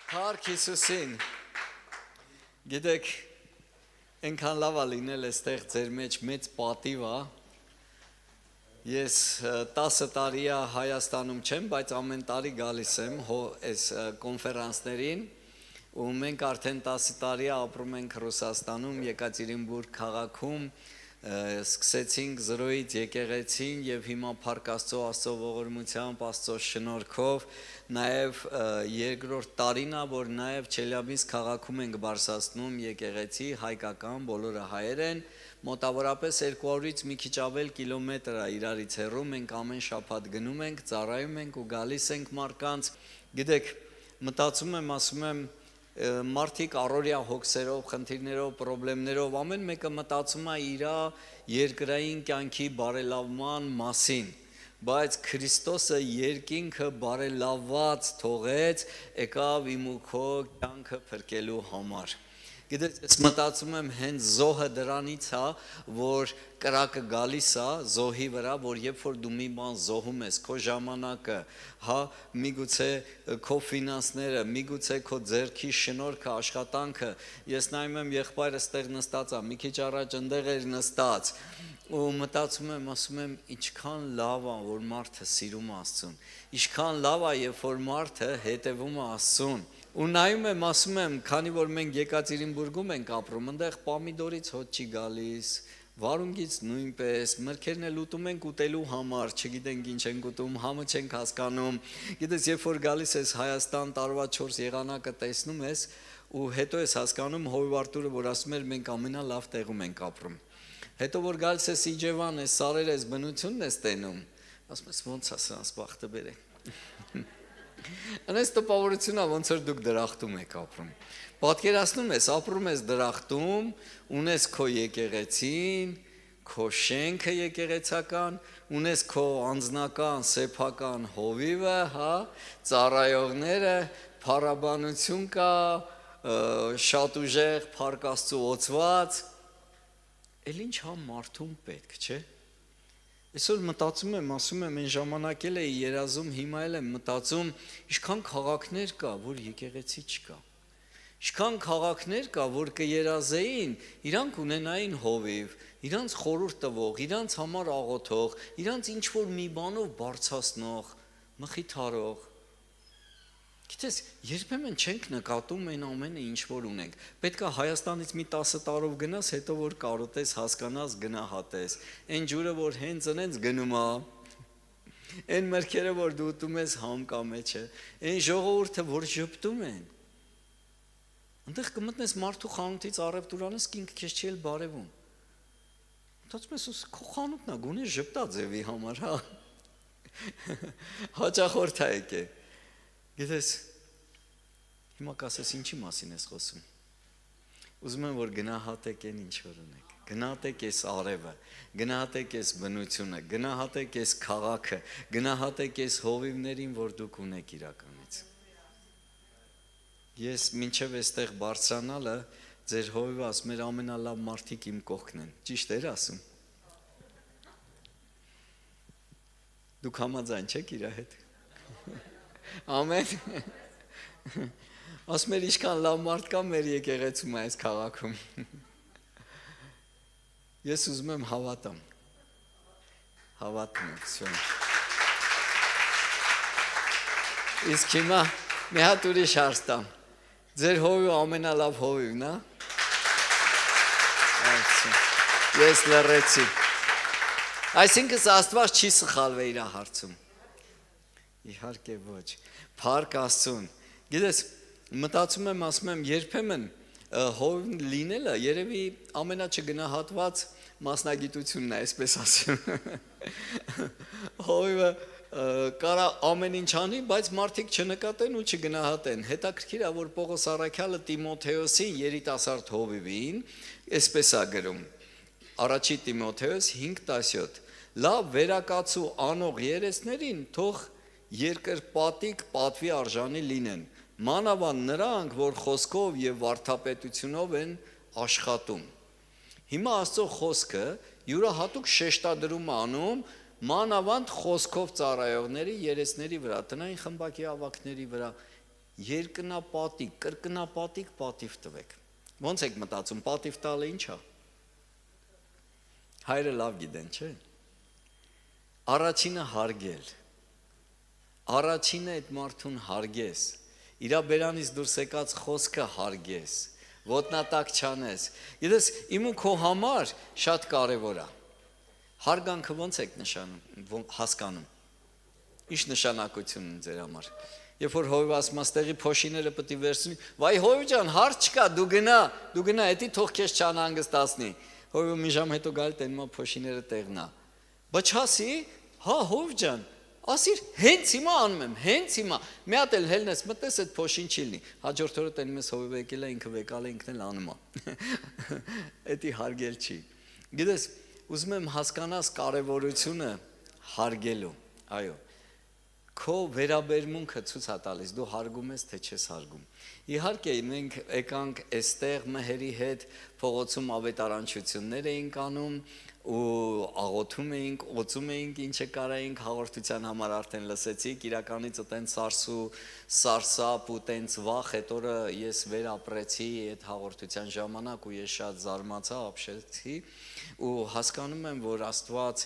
Փառք Հիսուսին։ Գիտեք, այնքան լավ է լինել այստեղ ձեր մեջ մեծ պատիվ է։ Ես 10 տարի է Հայաստանում չեմ, բայց ամեն տարի գալիս եմ այս կոնֆերանսներին, ու մենք արդեն 10 տարի ապրում ենք Ռուսաստանում, Եկատերինբուրգ քաղաքում, սկսեցինք զրոյից եկեղեցին եւ հիմա Փառք Աստծո ողորմությամբ, Աստծո շնորհքով, նաեւ երկրորդ տարին է, որ նաեւ Չելյաբինսկ քաղաքում ենք բարձրացնում եկեղեցի, հայկական, բոլորը հայեր են, մոտավորապես 200-ից մի քիչ ավել կիլոմետր է իրարից հեռու, մենք ամեն շաբաթ գնում ենք, ծառայում ենք ու գալիս ենք մարդկանց, գիտեք, մտածում եմ, ասում եմ, մարդիկ առօրյա հոգսերով, խնդիրներով, խնդիրներով, ամեն մեկը մտածում է իր երկրային կյանքի բարելավման մասին, բայց Քրիստոսը երկինքը բարելավված թողեց, եկավ իմ ու քո կյանքը փրկելու համար։ Գիտեք, ես մտածում եմ հենց զոհը դրանից է, որ կրակը գալիս է զոհի վրա, որ երբ որ դու մի բան զոհում ես, քո ժամանակը, հա, միգուցե քո ֆինանսները, միգուցե քո ձեռքի շնորհքը, աշխատանքը, ես նայում եմ եղբայրս ստեղ նստած է, մի քիչ առաջ ընդեղ էր նստած, ու մտածում եմ, ասում եմ, ինչքան լավ է, որ մարդը սիրում է Աստծուն, ինչքան լավ է, երբ որ մարդը հետևում է Աստծուն։ Ու նայում եմ, ասում եմ, քանի որ մենք Եկատերինբուրգում ենք ապրում, այնտեղ պամիդորից հոտ չի գալիս, վարունգից նույնպես, մրգերն էլ ուտում ենք ուտելու համար, չգիտենք ինչ ենք ուտում, համը չենք հասկանում։ Գիտես, երբ որ գալիս ես Հայաստան, տարվա 4 եղանակը տեսնում ես, ու հետո ես հասկանում Հովիվ Արտուրը, որ ասում էր, մենք ամենալավ տեղում ենք ապրում։ Հետո որ գալիս ես Իջևան, ես սարեր ես բնությունն ես տենում, ասում ես ոնց է սրանց բախտը բերե։ Անես տպավորությունա ոնց որ դուք դրախտում եք ապրում։ Պատկերացնում ես, ապրում ես դրախտում, ունես քո եկեղեցին, քո շենքը եկեղեցական, ունես քո անձնական, սեփական հովիվը, հա, ծառայողները, փառաբանություն կա, շատ ուժեղ, Փառք Աստծո օծված, էլ ինչ հա մարդուն պետք, չէ՞։ Այսօր մտածում եմ, ասում եմ, այն ժամանակ էլ էի երազում, հիմա էլ եմ մտածում, ինչքան քաղաքներ կա, որ եկեղեցի չկա։ Ինչքան քաղաքներ կա, որ կերազեին, իրանք ունենային հովիվ, իրանց խորհուրդ տվող, իրանց համար աղոթող, իրանց ինչ որ մի բանով բարձրացնող, մխիթարող։ Գիտես, երբեմն չենք նկատում այն ամենը ինչ որ ունենք։ Պետք է Հայաստանից մի 10 տարով գնաս, հետո որ կարոտես, հասկանաս, գնահատես։ Այն ջուրը, որ հենց ընենց գնում է, այն մրգերը, որ դու ուտում ես համ կա մեջը, այն ժողովուրդը, որ ժպտում են։ Այնտեղ կմտնես մարդու խանութից առևտուր անես, ինքը քեզ չի էլ բարևում։ Մտածում ես, քո խանութն է, գոնե ժպտա ձևի համար, հա։ Հաճախորդ է եկե։ Գիտես, հիմա կասես ինչի մասին ես խոսում։ Ուզում եմ, որ գնահատեք այն ինչ որ ունեք, գնահատեք այս արևը, գնահատեք այս բնությունը, գնահատեք այս քաղաքը, գնահատեք այս հովիվներին, որ դուք ունեք իրականից։ Ես մինչև այստեղ բարձրանալը, ձեր հովիվը ասում էր ամենալավ մարդիկ իմ կողքն են, ճիշտ էր ասում։ Դուք համաձայն չեք իր հետ։ Ամեն ասում էր ինչքան լավ մարդ կա մեր եկեղեցում այս քաղաքում։ Ես ուզում եմ հավատամ։ Հավատում եմ, всё։ Իսկ հիմա մի հատ ուրիշ հարց տամ։ Ձեր հովիվը ամենալավ հովիվն է։ Ես լռեցի։ Այսինքն Աստված չի սխալվել իր հարցում։ Իհարկե ոչ, Փառք Աստծուն։ Գիտես, մտածում եմ, ասում եմ, երբեմն հովիվ լինելը երևի ամենաչգնահատված մասնագիտությունն է, այսպես ասեմ։ Հովիվը կարա ամեն ինչ անի, բայց մարդիկ չնկատեն ու չգնահատեն։ Հետաքրքիր է, որ Պողոս առաքյալը Տիմոթեոսին երիտասարդ հովիվին, այսպես է գրում, առաջի Տիմոթեոս 5:17, լավ վերակացու անող երեսներին թող երկրպատիկ պատվի արժանի լինեն, մանավանդ նրանք, որ խոսքով և վարդապետությունով են աշխատում։ Հիմա Աստծո խոսքը յուրահատուկ շեշտադրում անում մանավանդ խոսքով ծառայողների երեսների վրա, տնային խմբակի ավակների վրա, երկնապատիկ, կրկնապատիկ պատիվ տվեք։ Ոնց եք մտածում, պատիվ տալը ի՞նչ է։ Հայրը լավ գիտեն, չէ՞։ Առաջինը հարգել։ Առաջինը այդ մարդուն հարգես, իրա բերանից դուրս եկած խոսքը հարգես, ոտնատակ չանես։ Գիտես, իմ ու քո համար շատ կարևոր է։ Հարգանքը ոնց եք հասկանում։ Ինչ նշանակություն ունի ձեր համար։ Երբ որ Հովիվ ասում աստեղի փոշիները պետք է վերցնի, վայ Հովիվ ջան, հարց չկա, դու գնա, էդի թող քեզ չանհանգստացնի։ Հովիվը մի ժամ հետո գալ տենումա փոշիները տեղնա։ Բա չասի, հա Հովիվ ջան, ասիր, հենց հիմա անում եմ, հենց հիմա։ Մի հատ էլ հելնես մտես այդ փոշին չի լինի։ Հաջորդ օրը տենում ես Հովիվը եկել է, ինքը վեկալ է, ինքն էլ անում է։ Էդի հարգել չի։ Գիտես, ուզում եմ հասկանաս կարևորությունը հարգելու։ Այո։ Քո վերաբերմունքը ցույց է տալիս, դու հարգում ես, թե չես հարգում։ Իհարկե, մենք եկանք այստեղ մհերի հետ փողոցում ավետարանչություններ էինք անում ու աղոթում էինք, օծում էինք, ինչը կարայինք, հաղորդության համար արդեն լսեցիք, իրականից այտենց սարսափ ու տենց վախ, այդ օրը ես վերապրեցի այդ հաղորդության ժամանակ ու ես շատ զարմացա, ապշեցի ու հասկանում եմ, որ Աստված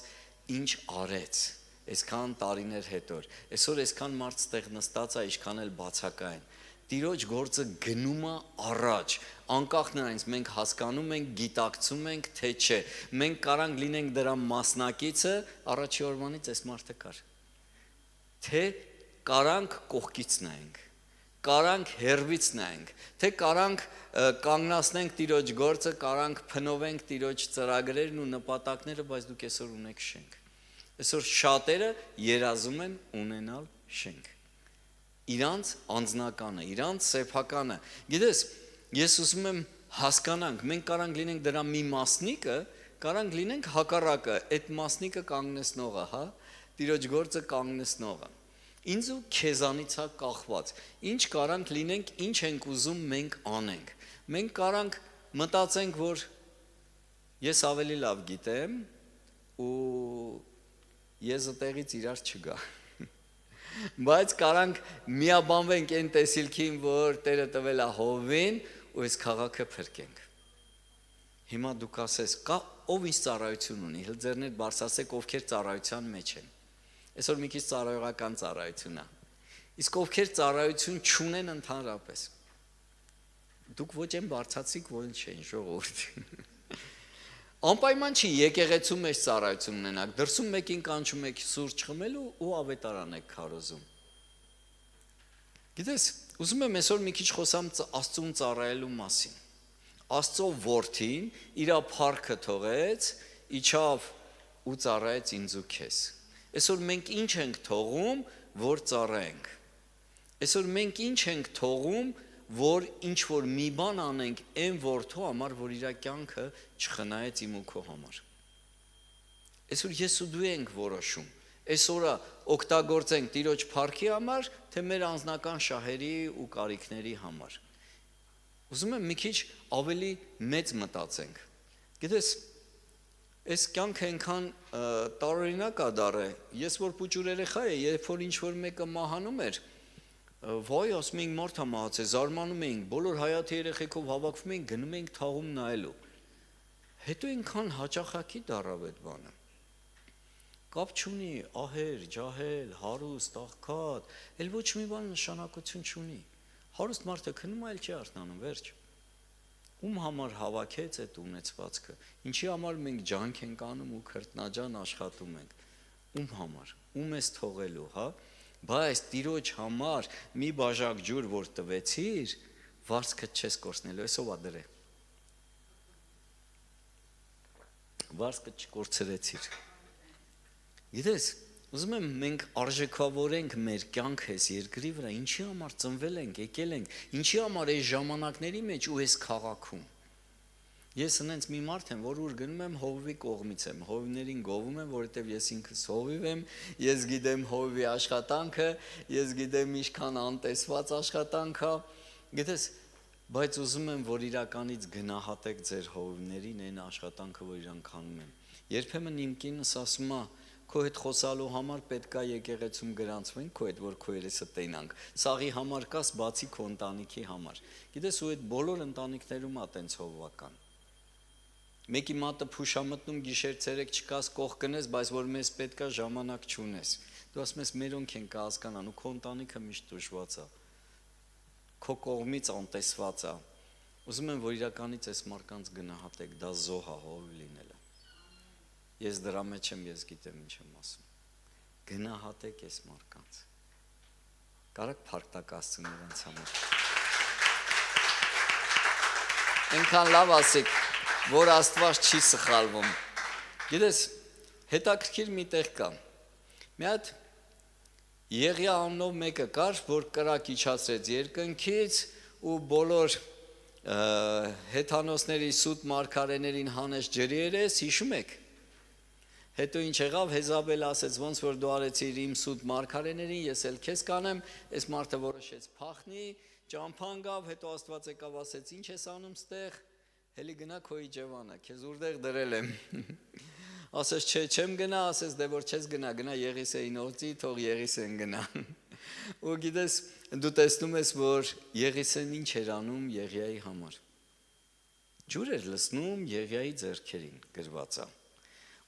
ինչ արեց այսքան տարիներ հետո։ Այսօր այսքան մարդ ստեղ նստած է, ինչքան էլ բացակային։ Տիրոջ գործը գնում է առաջ, անկախ նրանից մենք հասկանում ենք, գիտակցում ենք, թե չէ։ Մենք կարանք լինենք դրա մասնակիցը, առաջի օրվանից այս մարդը կար։ Թե կարանք կողքից նայենք, կարանք հեռվից նայենք, թե կարանք կանգնացնենք Տիրոջ գործը, կարանք փնովենք Տիրոջ ծրագրերն ու նպատակները, բայց դուք այսօր ունեք շենք։ Այսօր շատերը երազում են ունենալ շենք։ Իրանց անձնականը, իրանց սեփականը։ Գիտես, ես ուզում եմ հասկանանք, մենք կարանք լինենք դրա մի մասնիկը, կարանք լինենք հակառակը, այդ մասնիկը կանգնեցնողը, հա, Տիրոջ գործը կանգնեցնողը։ Ինձ ու քեզանից է կախված։ Ինչ կարանք լինենք, ինչ ենք ուզում մենք անենք։ Մենք կարանք մտածենք, որ ես ավելի լավ գիտեմ ու ես այդտեղից իրար չգա։ Բայց կարանք միաբանվենք այն տեսիլքին, որ Տերը տվել է Հովին ու այս քաղաքը փրկենք։ Հիմա դուք ասես, կա ով ինչ ծառայություն ունի, հլձերներ բարձրացեք, ովքեր ծառայության մեջ են։ Այսօր մի քիչ ծառայողական ծառայություն է։ Իսկ ովքեր ծառայություն չունեն ընդհանրապես։ Դուք ոչ են բարձացիք, ոչ չեն ժողովուրդ։ Անպայման չի եկեղեցու մեջ ծառայություն ունենաք, դրսում մեկին կանչում եք սուրճ խմելու ու ավետարան եք քարոզում։ Գիտես, ուզում եմ այսօր մի քիչ խոսամ Աստծուն ծառայելու մասին։ Աստծո որդին իր փառքը թողեց, իջավ ու ծառայեց ինձ ու քեզ։ Այսօր մենք ինչ ենք թողում, որ ծառայենք։ Այսօր մենք ինչ ենք թողում, որ ինչ որ մի բան անենք այն որդու համար, որ իր կյանքը չխնայեց իմ ու քո համար։ Այսօր ես ու դու ենք որոշում։ Այսօրը օգտագործենք Տիրոջ փառքի համար, թե մեր անձնական շահերի ու կարիքների համար։ Ուզում եմ մի քիչ ավելի մեծ մտածենք։ Գիտես, այս կյանքը այնքան տարօրինակ է դառել։ Ես որ փուճուր երեխա էի, երբ որ ինչ որ մեկը մահանում էր, վայ, ասում էինք մարդ է մահացել, զարմանում էինք, բոլոր հայաթի երեխեքով հավաքվում էինք, գնում էինք թաղում նայելու։ Հետո այնքան հաճախակի դառավ այդ բանը։ Կապ չունի, ահեր, ջահել, հարուստ, աղքատ, էլ ոչ մի բան նշանակություն չունի։ Հարուստ մարդը քնում այլ չի արթնանում, վերջ։ Ում համար հավաքեց այդ ունեցվածքը, ինչի համար մենք ջանք ենք անում ու քրտնաջան աշխատում ենք, ում համար, ում ես թողելու, հա, բայց Տիրոջ համար մի բաժակ ջուր, որ տվեցիր, վարձքդ չես կորցնելու, այսով ա դրե, վարձքդ չկորցրեցիր, գիտես, ուզում եմ մենք արժեքավորենք մեր կյանք այս երկրի վրա, ինչի համար ծնվել ենք, եկել ենք, ինչի համար այս ժամանակների մեջ ու այս քաղաքում։ Ես հենց մի մարդ եմ, որ ուր գնում եմ Հովիվի կողմից եմ, Հովիվներին գովում եմ, որովհետև ես ինքս Հովիվ եմ, ես գիտեմ Հովիվի աշխատանքը, ես գիտեմ ինչքան անտեսված աշխատանք է, գիտես, բայց ուզում եմ, որ իրականից գնահատեք ձեր Հովիվներին այն աշխատանքը, որ իրանք անում են։ Երբեմն իմ կինս ասում է, քո հետ խոսալու համար պետք է եկեղեցում գրանցվենք քո հետ, որ քո երեսը տենանք։ Սաղի համար կաս, բացի քո ընտանիքի համար։ Գիտես, ու այդ բոլոր ընտանիքներում է տենց հովվական։ Մեկի մատը փուշամտնում գիշեր ցերեկ չկաս կող կնես, բայց որ մեզ պետք է ժամանակ չունես։ Դու ասում ես մերոնք են կհասկանան ու քո ընտանիքը միշտ դժվարացա։ Քո կողմից անտեսված է։ Ուզում եմ, որ իրականից այս մարկանց գնահատեք, դա զոհ է հով լինելը։ Ես դրա մեջ եմ, ես գիտեմ ինչ եմ ասում։ Գնահատեք այս մարկանց։ Կարաք փառք Աստծուն նրանց համար։ Այնքան լավ ասեք, որ Աստված չի սխալվում։ Գիտես, հետաքրքիր մի տեղ կա։ Մի հատ Եղիա անունով մեկը կար, որ կրակ իջացրեց երկնքից ու բոլոր հեթանոսների սուտ մարգարեներին հանեց ջրի երես, հիշում եք։ Հետո ինչ եղավ, Հեզաբել ասեց, ոնց որ դու արեցիր իմ սուտ մարգարեներին, ես էլ քեզ կանեմ, այս մարդը որոշեց փախնի, ճամփան գավ, հետո Աստված եկավ ասեց, ինչ ես անում ստեղ, հելի գնա քո իջևանը, քեզ ուրդեղ դրել եմ։ Ասես չէ, չեմ գնա, ասես դե որ չես գնա, գնա Եղիսեին օծի, թող Եղիսեն գնա։ Ու գիտես, դու տեսնում ես, որ Եղիսեն ինչ էր անում Եղիայի համար։ Ջուր էր լցնում Եղիայի ձեռքերին գրված է։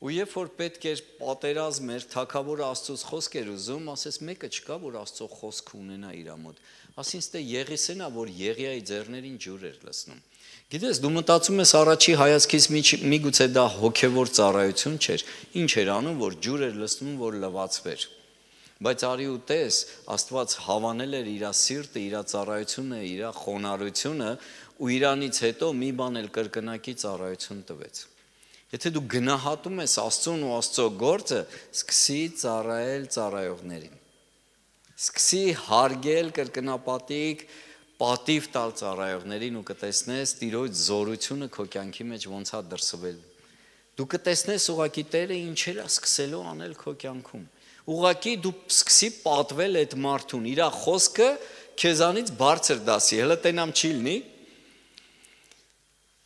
Ու երբ որ պետք էր պատերազմ էր, թագավորը Աստծոց խոսք էր ուզում, ասես մեկը չկա, որ Աստծո խոսք ունենա իր մոտ։ Ասինքն դե Եղիսեն է, որ Եղիայի ձեռներին ջուր էր լցնում։ Գիտես, դու մտածում ես առաջի հայացքից միգուցե դա հոգևոր ծառայություն չէր, ինչ էր անում, որ ջուր էր լցնում, որ լվացվեր։ Բայց արի ու տես, Աստված հավանել էր իր սիրտը, իր ծառայությունը, իր խոնարհությունը ու իրանից հետո մի բան էլ կրկնակի ծառայություն տվեց։ Եթե դու գնահատում ես Աստծուն ու Աստծո գործը, սկսի ծառայել ծառայողներին։ Սկսի հարգել կրկնապատիկ պատիվ տալ ծառայողներին ու կտեսնես Տիրոջ զորությունը քո կյանքի մեջ ոնց է դրսվել։ Դու կտեսնես ուղղակի Տերը ինչեր է սկսելու անել քո կյանքում։ Ուղղակի դու սկսի պատվել այդ մարդուն, իր խոսքը քեզանից բարձր դասի, հələ տենամ չի լինի։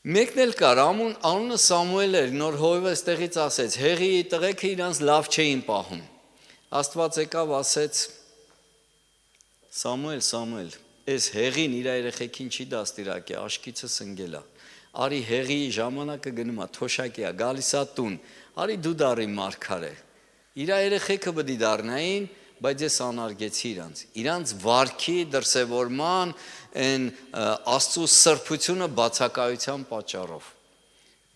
Մեկն էլ կար, անունը Սամուել էր, նոր հովիվը այստեղից ասեց, հեղի տղեկը իրանց լավ չէին պահում։ Աստված եկավ ասեց, Սամուել, Սամուել, այս հեղին իր երեխեքին չի դաստիարակի, աշկիցս ընկել է։ Արի հեղի ժամանակը գնում է, թոշակի է, գալիս է տուն, արի դու դառի մարգարե։ Իր երեխեքը պետք է դառնային, բայց ես անարգեցի իրանց վարքի դրսևորման այն Աստծո սրբությունը բացակայության պատճառով,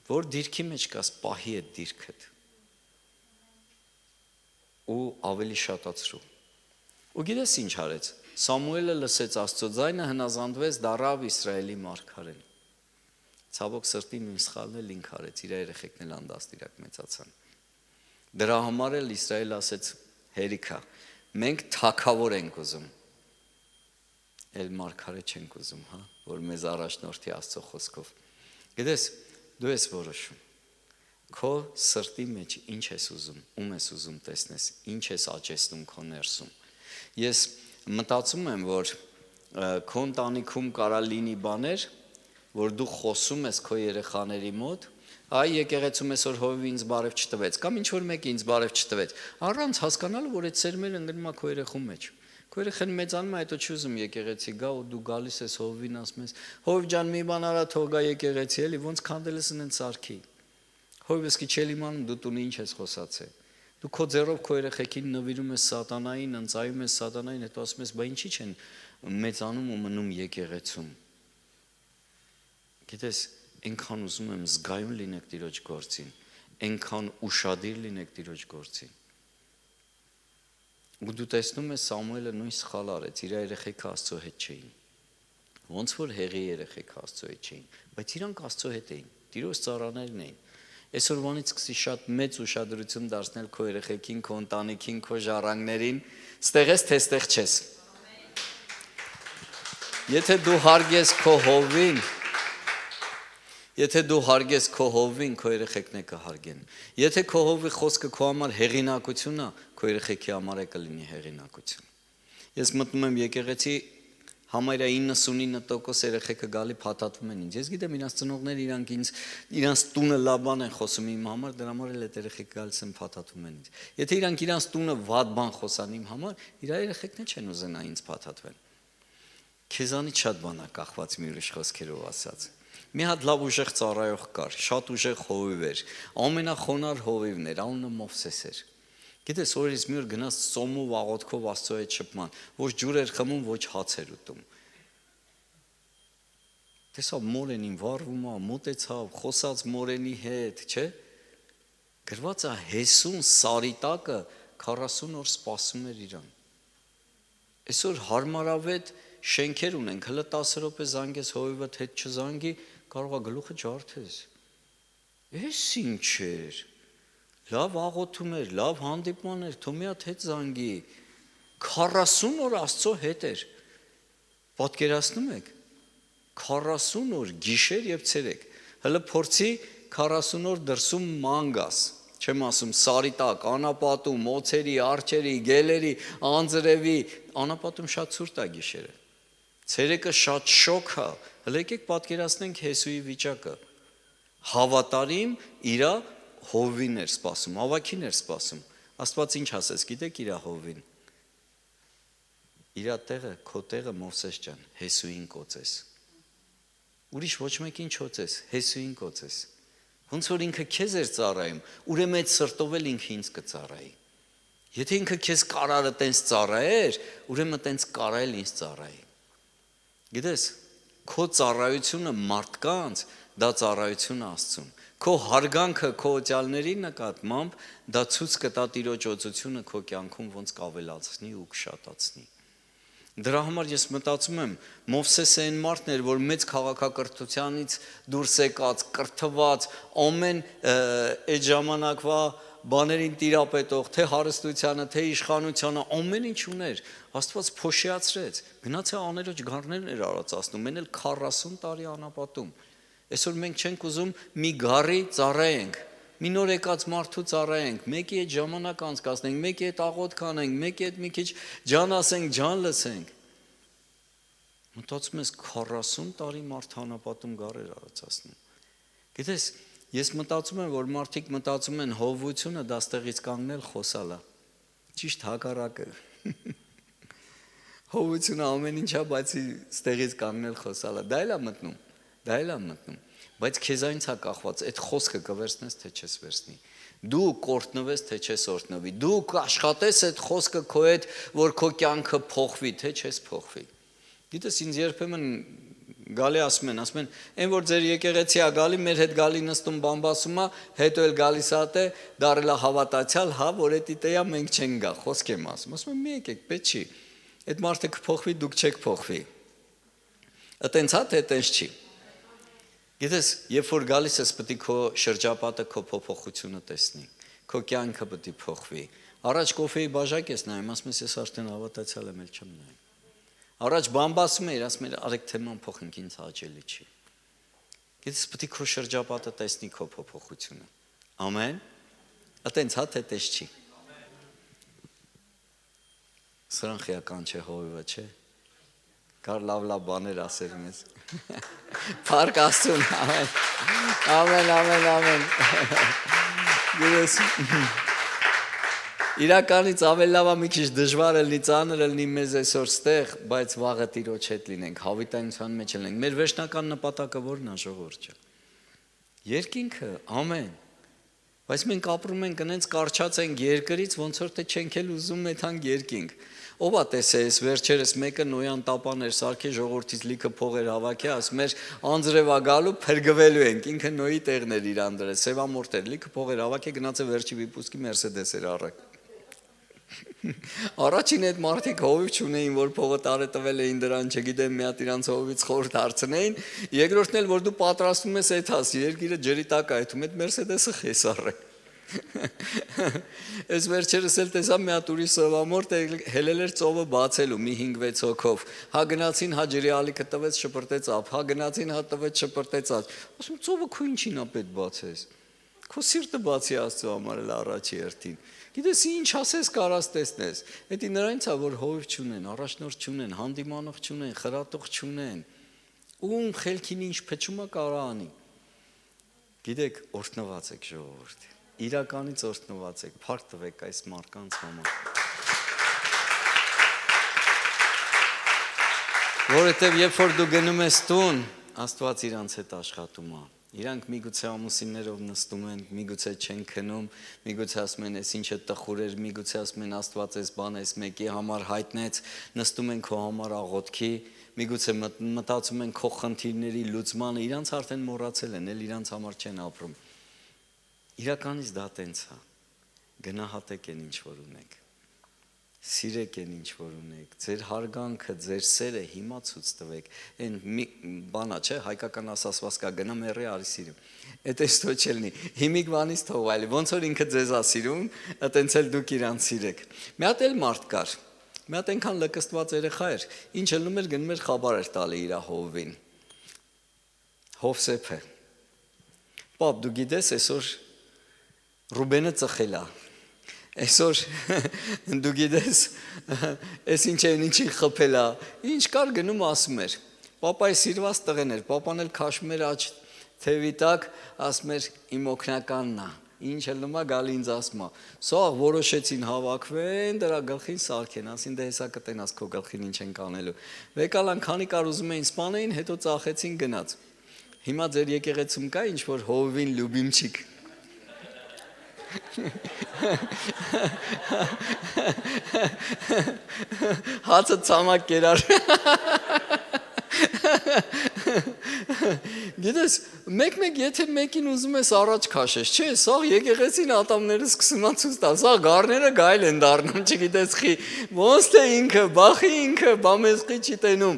որ դիրքի մեջ կաս պահի այդ դիրքդ ու ավելի շատացրու։ Ու գիտես ինչ արեց։ Սամուելը լսեց Աստծո ձայնը, հնազանդվեց, դառավ Իսրայելի մարգարեն։ Ցավոք սրտի նույն սխալն էլ ինք արեց, իր երեխեքն էլ անդաստիրակ մեծացան։ Դրա համար էլ Իսրայելը ասեց հերիքա, մենք թագավոր ենք ուզում, էլ մարգարե չենք ուզում, հա, որ մեզ առաջնորդի Աստծո խոսքով։ Գիտես, դու ես որոշում, քո սրտի մեջ ինչ ես ուզում, ում ես ուզում տեսնես, ինչ ես աճեցնում քո ներսում։ Ես մտածում եմ, որ քո ընտանիքում կարա լինի բաներ, որ դու խոսում ես քո երեխաների մոտ, այ եկեղեցում այսօր հովիվ ինձ բարև չտվեց, կամ ինչ որ մեկը ինձ բարև չտվեց, առանց հասկանալու, որ այդ սերմերը ընկնում է քո երեխու մեջ։ Քո երեխան մեծանում է, հետո չի ուզում եկեղեցի գա ու դու գալիս ես հովին ասում ես, հովիվ ջան, մի բան արա թող գա եկեղեցի, էլի ոնց քանդել ես ինձ սարքի։ Հովիվ իսկի չէ իմանում դու տունի ինչ ես խոսացել։ Դու քո ձեռով քո երեխեքին նվիրում ես սատանային, ընծայում ես սատանային, հետո ասում ես, բա ինչի՞ չեն մեծանում ու մնում եկեղեցում։ Գիտես, այնքան ուզում եմ զգայուն լինեք Տիրոջ գործին, այնքան ուշադիր լինեք Տիրոջ գործին։ Ու դու տեսնում ես Սամուելը նույն սխալ արեց, իր երեխեքը Աստծո հետ չէին։ Ոնց որ հեղի երեխեքը Աստծո հետ չէին, բայց իրանք Աստծո հետ էին, Տիրոջ ծառաներն էին։ Այսօրվանից սկսի շատ մեծ ուշադրություն դարձնել քո երեխեքին, քո ընտանիքին, քո ժառանգներին, ստեղ ես թե ստեղ չես։ Եթե դու հարգես քո հովին, քո երեխեքն է կհարգեն։ Եթե քո հովի խոսքը քո համար հեղինակություն է, քո երեխեքի համար է կլինի հեղինակություն։ Ես մտնում եմ եկեղեցի, Համարյա 99% երեխեքը գալի փաթաթվում են ինձ։ Ես գիտեմ իրանց ծնողները իրանց տունը լավ բան են խոսում իմ համար, դրա համար էլ այդ երեխեքը գալիս են փաթաթվում են ինձ։ Եթե իրանք իրանց տունը վատ բան խոսան իմ համար, իր երեխեքն չեն ուզենա ինձ փաթաթվեն։ Քեզանից շատ բան է կախված մի ուրիշ խոսքերով ասած։ Մի հատ լավ ուժեղ ծառայող կար, շատ ուժեղ հովիվ էր, ամենախոնար հովիվն էր, անունը Մովսես էր։ Գիտես, օրից մի օր գնաց ծոմով աղոթքով Աստծո հետ շփման, ոչ ջուր էր խմում, ոչ հաց էր ուտում։ Տեսավ մորենին վառվում է, մոտեցավ, խոսած մորենի հետ, չէ՞։ Գրված է Հեսուն Սարիտակը 40 օր սպասում էր իրան։ Այսօր հարմարավետ շենքեր ունենք, հələ 10 րոպե զանգես հովիվդ հետ չզանգի, կարող է գլուխը ջարդես։ Էս ինչ էր։ Լավ աղոթում էր, լավ հանդիպման էր, թող մի հատ հետ զանգի։ 40 օր Աստծո հետ էր։ Պատկերացնում եք։ 40 օր գիշեր եւ ցերեկ։ Հələ փորձի 40 օր դրսում մանգաս։ Չեմ ասում Սարիտակ, անապատում, օծերի, արջերի, գելերի, անձրևի, անապատում շատ ցուրտ է գիշերը։ Ցերեկը շատ շոկ է։ Հələ եկեք պատկերացնենք Հեսուի վիճակը։ Հավատարիմ իրա հովին էր սպասում, ավակին էր սպասում։ Աստված ինչ ասես, գիտեք իրա հովին։ Իրա տեղը, քո տեղը Մովսես ջան, Հեսուին կոծես։ Ուրիշ ոչ մեկին չոծես, Հեսուին կոծես։ Ոնց որ ինքը քեզ էր ծառայում, ուրեմն այդ սրտով էլ ինքը ինձ կծառայի։ Եթե ինքը քեզ կարարը տենց ծառայեր, ուրեմն տենց կարայել ինձ ծառայի։ Գիտես, քո ծառայությունը մարդկանց, դա ծառայություն Աստծուն։ Քո հարգանքը քո օծյալների նկատմամբ դա ցույց կտա Տիրոջ օծությունը քո կյանքում ոնց կավելացնի ու կշատացնի։ Դրա համար ես մտածում եմ, Մովսեսը այն մարդն էր, որ մեծ քաղաքակրթությանից դուրս եկած, կրթված, ամեն այդ ժամանակվա բաներին տիրապետող, թե հարստությանը, թե իշխանությանը, ամեն ինչ ուներ, Աստված փոշիացրեց, գնաց է աներոջ գառներն էր արածացնում, մեն էլ 40 տարի անապատում։ Այսօր մենք չենք ուզում մի գառի ծառայենք, մի նոր եկած մարդու ծառայենք, մեկի հետ ժամանակ անցկացնենք, մեկի հետ աղոթք անենք, մեկի հետ մի քիչ ջան ասենք, ջան լսենք։ Մտածում ես 40 տարի մարդ անապատում գառեր արածացնում։ Գիտես, ես մտածում եմ, որ մարդիկ մտածում են հովությունը դա ստեղից կանգնել խոսալա։ Ճիշտ հակառակը։ Հովությունը ամեն ինչ է, բայց ստեղից կանգնել խոսալա։ Դա էլ է մտնում։ Դա էլ է մտնում։ Բայց քեզանից է կախված, այդ խոսքը կվերցնես թե չես վերցնի։ Դու կորտնվես թե չես օրտնվի։ Դու կաշխատես այդ խոսքը քո հետ, որ քո կյանքը փոխվի, թե չես փոխվի։ Գիտես, ինձ երբեմն գալի ասում են, այն որ ձեր եկեղեցի է գալի, մեր հետ գալի նստում բամբասում է, հետո էլ գալիս է թե դարել է հավատացյալ, հա, որ էդի տեյա մենք չենք գա, խոսք եմ ասում եմ, մի եկեք, պետք չի։ Այդ մարդը կփոխվի, դուք չեք փոխվի։ Այտենց հա, թե այտենց չի։ Գիտես, երբ որ գալիս ես, պետք է քո շրջապատը, քո փոփոխությունը տեսնի, քո կյանքը պետք է փոխվի։ Առաջ կոֆեի բաժակ ես նայում, ասում ես արդեն հավատացյալ եմ, էլ չեմ նայում։ Առաջ բամբասում էիր, ասում էր արեք թեման փոխենք, ինձ հաճելի չի։ Գիտես, պետք է քո շրջապատը տեսնի քո փոփոխությունը։ Ամեն։ Այտենց հա, թե տես չի։ Սրան խիական չէ հովիվը, չէ։ Կար լավ բաներ ասեր մեզ։ Փառք Աստծուն, ամեն։ Գիտես, իրականից ավելի լավ է մի քիչ դժվար է լինի, ծանր է լինի մեզ այսօր ստեղ, բայց վաղը Տիրոջ հետ լինենք, հավիտյանության մեջ լինենք։ Մեր վերջնական նպատակը ո՞րն է, ժողովուրդ ջան։ Երկինքը, ամեն։ Բայց մենք ապրում ենք այնց կարճած ենք երկրից, ոնց որ թե չենք էլ ուզում մեթանք երկինք։ Ով է տեսես, վերջերս մեկը Նոյան տապաներ սարքե ժողովրդից լիքը փողեր հավաքե, ասում էր անձրևա գալու փրկվելու ենք, ինքը Նոյի տեղն էր իրան դրել, սևամորտեր լիքը փողեր հավաքե, գնաց է վերջի վիպուսկի Մերսեդես էր առակ։ Առաջին այդ մարդիկ հովիվ չունեին, որ փողը տարե տվել էին դրան, չգիտեմ, մի հատ իրանց հովից խորհուրդ հարցնեին, երկրորդն էլ որ դու պատրաստում ես այդ հաս, երկիրը ջրի տակ այդում, այդ Մերսեդեսը խես առեք։ Այս վերջերս էլ տեսա մի հատ ուրիշ սովամորտ հելել էր ծովը բացելու մի 5-6 հոգով։ Հա գնացին, հա ջրի ալիքը տվեց, շպրտեց ափ, հա գնացին, հա տվեց, շպրտեց ափ։ Ասում ծովը քո ինչին է պետք բացես։ Քո սիրտը բացի Աստծո համար էլ առաջի հերթին։ Գիտես ինչ ասես կարաս տեսնես։ Էդի նրանց է որ հովիվ չունեն, առաջնորդ չունեն, հանդիմանող չունեն, խրատող չունեն։ Ում խելքին ինչ փչումը կարա անի։ Գիտեք, օրհնված եք ժողովուրդ։ Իրականից օրհնված եք, փառք տվեք այս մարդկանց համար։ Որովհետև երբ որ դու գնում ես տուն, Աստված իրանց հետ աշխատում է։ Իրանք միգուցե ամուսիններով նստում են, միգուցե չեն քնում, միգուցե ասում են, «Էս ինչը տխուր էր», միգուցե ասում են, «Աստված էս բան էս մեկի համար հայտնեց», նստում են քո համար աղոթքի, միգուցե մտածում են քո խնդիրների լուծմանը, իրանց արդեն մոռացել են, էլ իրանց համար չեն ապրում։ Իրականից դա տենց է։ Գնահատեք են ինչ որ ունեք։ Սիրեք են ինչ որ ունեք, ձեր հարգանքը, ձեր սերը հիմա ցույց տվեք, այն բանա չէ, հայկական ասացված կա, գնա մեռի արի սիրում, այդ էս թո չելնի, հիմիկ բանից թող այլի, ոնց որ ինքը ձեզ ասիրում, այտենց էլ դուք իրան սիրեք, մի հատ էլ մարդ կար, մի հատ այնքան լկստված երեխա էր, ինչ ելնում էր գնում էր խաբար էր տալի իր հովվին, Հովսեփը, պապ դու գիտես այսօր Ռուբենը ծխել է, Այսօր դու գիտես, այս ինչ են ինչին խփել է, ինչ կար գնում ասում էր, պապայի սիրված տղեն էր, պապան էլ քաշում էր աջ թևի տակ, ասում էր իմ օգնականն է, ինչ ելնում է գալի ինձ ասում է, սաղ որոշեցին հավաքվեն, դրա գլխին սարքեն, ասին դե հեսա կտենաս քո գլխին ինչ են կանելու, վեկալան քանի կար ուզում էին սպանեին, հետո ծախեցին գնաց, հիմա ձեր եկեղեցում կա ինչ որ հովվին լուբիմչիկ, Հացը ցամաք կերար Գիտես, մեկ-մեկ եթե մեկին ուզում ես առաջ քաշես, չէ, սա եկեղեցին ատամները սկսում են ցույց տալ, սա գառները գայլ են դառնում, չգիտես խի, ոնց թե ինքը, բախի ինքը, բամեսխի չի տենում։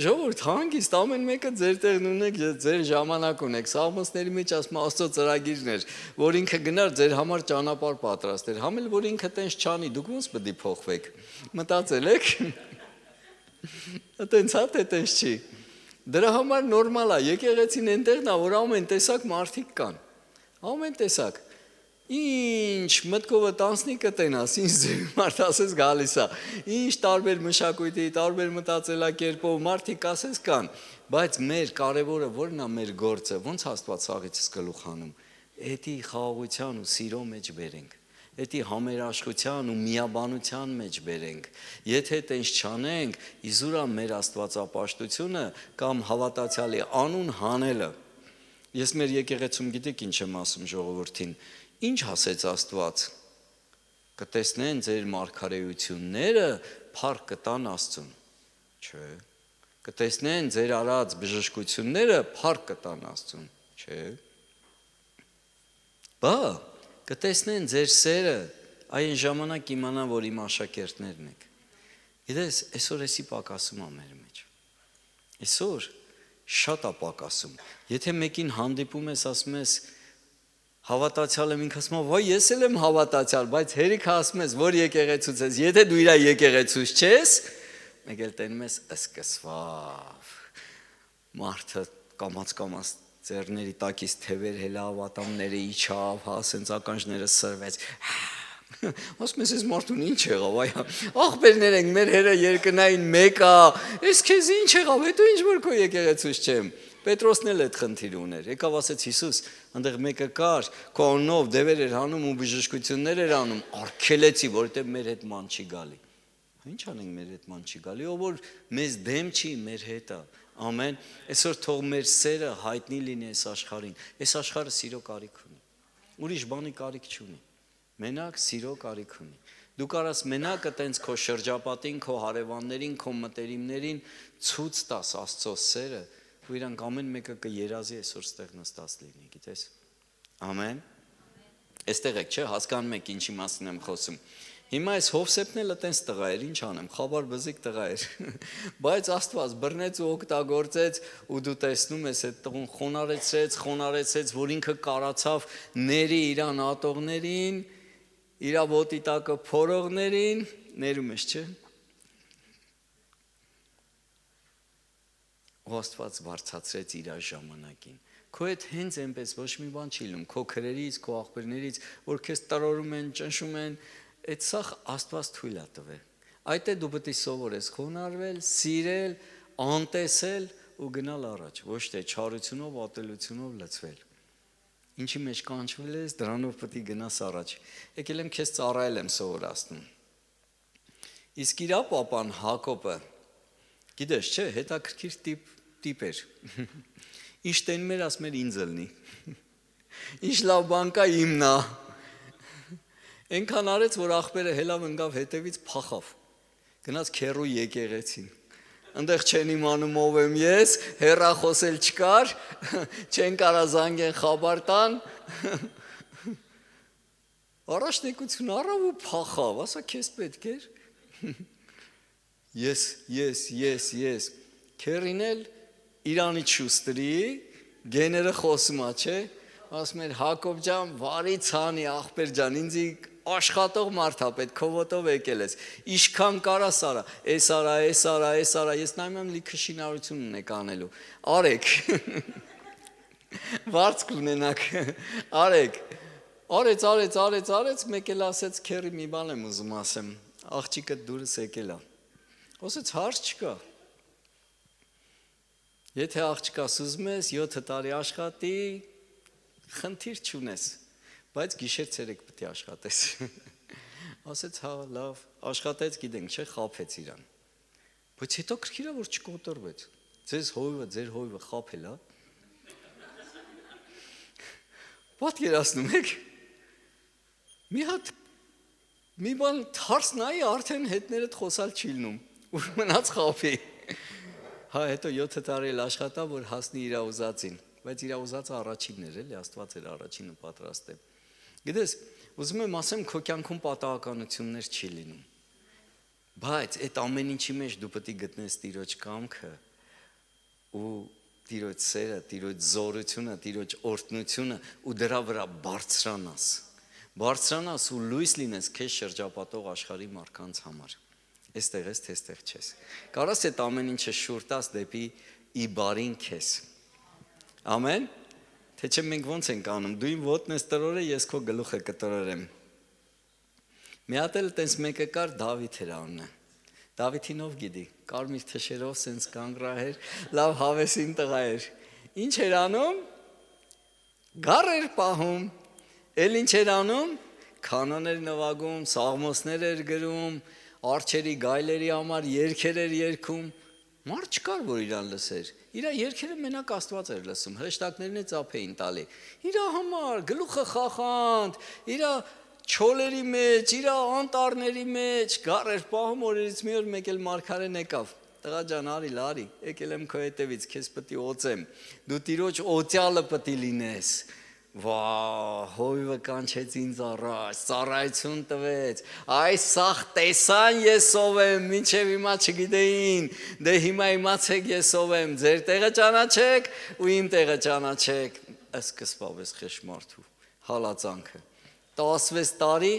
Ժողովուրդ, հանգիստ ամեն մեկը ձեր տեղն ունեք, ձեր ժամանակ ունեք։ Սաղմոսների մեջ ասում Աստծո ծրագիրն էր, որ ինքը գնար ձեր համար ճանապարհ պատրաստեր, համ էլ որ ինքը տենց չանի, դուք ոնց պետք է փոխվեք։ Մտածել եք։ Տենց հա թե տենց չի։ Դրա համար նորմալ է, եկեղեցին այնտեղն է, որ ամեն տեսակ մարդիկ կան, ամեն տեսակ, ինչ մտքովդ անցնի կտենաս, ինչ ձեր մարդ ասես գալիս է, ինչ տարբեր մշակույթի, տարբեր մտածելակերպով մարդիկ ասես կան, բայց մեր կարևորը որն է մեր գործը, ոնց Աստված սաղիցս գլուխ հանում, էդի խաղաղության ու սիրո մեջ բերենք, Էդի համերաշխության ու միաբանության մեջ բերենք, եթե տենց չանենք, իզուրա մեր աստվածապաշտությունը կամ հավատացյալի անուն հանելը, ես մեր եկեղեցում գիտեք ինչ եմ ասում ժողովրդին, ինչ ասեց Աստված, կտեսնեն ձեր մարգարեությունները, փառք կտան Աստծուն, չէ, կտեսնեն ձեր արած բժշկությունները, փառք կտան Աստծուն, չէ, բա, կտեսնեն ձեր սերը, այն ժամանակ իմանան, որ իմ աշակերտներն եք։ Գիտես, այսօր էսի պակասում է մեր մեջ։ Այսօր շատ է պակասում։ Եթե մեկին հանդիպում ես, ասում ես, հավատացյալ եմ, ինքը ասում է, «Վայ, ես էլ եմ հավատացյալ», բայց հերիքը ասում ես, որ եկեղեցուց ես, եթե դու իր եկեղեցուց չես, մեկ էլ տենում ես սկսվավ։ Մարդը կամաց ձեռների տակից թևեր հելավ, ատամները իջավ, հա, սենց ականջները սրվեց, ասում ես, ես մարդուն ինչ եղավ, աղբերներ ենք, մեր հերը երկնային մեկ է, ես քեզ ինչ եղավ, հետո ինչ որ քո եկեղեցուց չեմ, Պետրոսն էլ այդ խնդիր ուներ, եկավ ասեց Հիսուս, այնտեղ մեկը կար, քո անունով դևեր էր հանում ու բժշկություններ էր անում, արգելեցի, որովհետև մեր հետ ման չի գալի, ինչ անենք մեր հետ ման չի գալի, ով որ մեզ դեմ չի, մեր հետ է, ամեն, այսօր թող մեր սերը հայտնի լինի այս աշխարհին, այս աշխարհը սիրո կարիք ունի, ուրիշ բանի կարիք չունի, մենակ սիրո կարիք ունի, դու կարաս մենակը տենց քո շրջապատին, քո հարևաններին, քո մտերիմներին ցույց տաս Աստծո սերը, ու իրանք ամեն մեկը կերազի այսօր ստեղ նստած լինի, գիտես, ամեն, այստեղ եք, չէ, հասկանում եք ինչի մասին եմ խոսում, հիմա այս Հովսեփն էլ տենց տղա էր, ինչ անեմ, խաբար բզիկ տղա էր, բայց Աստված բռնեց ու օգտագործեց ու դու տեսնում ես այդ տղուն խոնարեցրեց, որ ինքը կարացավ ների իրան ատողներին, իրա ոտի տակը փորողներին, ներում ես, չէ, ու Աստված վարձացրեց իր ժամանակին, քո հետ հենց այնպես ոչ մի բան չի լինում, քո քրերից, քո աղբերներից, որ քեզ տրորում են, ճնշում են, այդ սա Աստված թույլ է տվել։ Այդ է դու պետք է սովորես խոնարհվել, սիրել, անտեսել ու գնալ առաջ, ոչ թե չարությունով, ատելությունով լցվել։ Ինչի մեջ կանչվել ես, դրանով պետք է գնաս առաջ։ Եկել եմ քեզ ծառայել եմ սովորացնում։ Իսկ իրա պապան Հակոբը, գիտես, չէ, հետաքրքիր տիպ էր։ Ինչ տենում էր, ասում էր ինձ լնի։ Ինչ լավ բան կա իմն է։ Այնքան արեց, որ աղբերը հելավ ընկավ հետևից փախավ։ Գնաց քերու եկեղեցին։ Այնտեղ չեն իմանում ով եմ ես, հեռախոսել չկար, չեն կարա զանգեն խաբար տան։ Առաջնեկություն առավ ու փախավ, ասա քեզ պետք էր։ Ես։ Քերին էլ Իրանի Շուստրի գեները խոսում է, չէ։ Ասում էր Հակոբ ջան, վարի ցանի աղբեր ջան, ինձի աշխատող մարդ է պետք, քո ոտով եկել ես։ Ինչքան կարաս արա, էս արա, ես նայում եմ լիքը շինարարություն ունեք անելու։ Արեք։ Վարձ կունենաք։ Արեք։ Արեց, մեկ էլ ասեց քերի մի բան եմ ուզում ասեմ։ Աղջիկը դուրս եկել է։ Ասեց հարց չկա։ Եթե աղջկաս ուզում ես 7 տարի աշխատի, խնդիր չունես, բայց գիշեր ցերեկ պետք է աշխատես։ Ասեց հա լավ, աշխատեց, գիտենք, չէ, խափեց իրան։ Բայց հետո քրքիրա որ չկոտրվեց։ Ձեր հույվը խափել է։ Պատկերացնում եք։ Մի հատ մի բան թարս նայի արդեն հետներդ խոսալ չի լինում։ Ուր մնաց խափի։ Հա հետո 7 տարի էլ աշխատա, որ հասնի իր ուզածին, բայց իր ուզածը առաջինն էր, էլի Աստված էր առաջինը պատրաստել։ Գիտես, ուզում եմ ասեմ, քո կյանքում պատահականություններ չի լինում։ Բայց այդ ամեն ինչի մեջ դու պետք է գտնես Տիրոջ կամքը ու Տիրոջ սերը, Տիրոջ զորությունը, Տիրոջ օրհնությունը ու դրա վրա բարձրանաս ու լույս լինես քեզ շրջապատող աշխարհի մարդկանց համար։ Այստեղ ես, թե այստեղ չես։ Կարաս այդ ամեն ինչը շուռ տաս դեպի ի բարին քեզ։ Ամեն։ Թե չէ մենք ոնց ենք անում, դու իմ ոտն ես տրորը, ես քո գլուխը կտրորեմ։ Մի հատ էլ տես մեկը կար, Դավիթ էր անունը։ Դավիթին ով գիտի, կարմիր թշերով սենց կանգրահեր, լավ հավեսին տղա էր։ Ինչ էր անում։ Գառ էր պահում։ Էլ ինչ էր անում։ Քանոներ նվագում, սաղմոսներ էր գրում, արջերի գայլերի համար երգեր էր երգում։ Մարդ չկար, որ իրան լսեր։ Իրա երգերը մենակ Աստված էր լսում, հրեշտակներն է ծափ էին տալի։ Իրա համար գլուխը խախանդ, իրա չոլերի մեջ, իրա անտառների մեջ, գառ էր պահում, օրերից մի օր մեկ էլ մարգարեն եկավ։ Տղա ջան, արի, եկել եմ քո հետևից, քեզ պետք է օծեմ։ Դու Տիրոջ օծյալը պետք է լինես։ Վա, հույվը կանչեց ինձ առաջ, ծառայություն տվեց, այս սաղ տեսան ես ով եմ, մինչև հիմա չգիտեին, դե հիմա իմացեք ես ով եմ, ձեր տեղը ճանաչեք ու իմ տեղը ճանաչեք, սկսվավ ես խեշմարդու հալածանքը, 16 տարի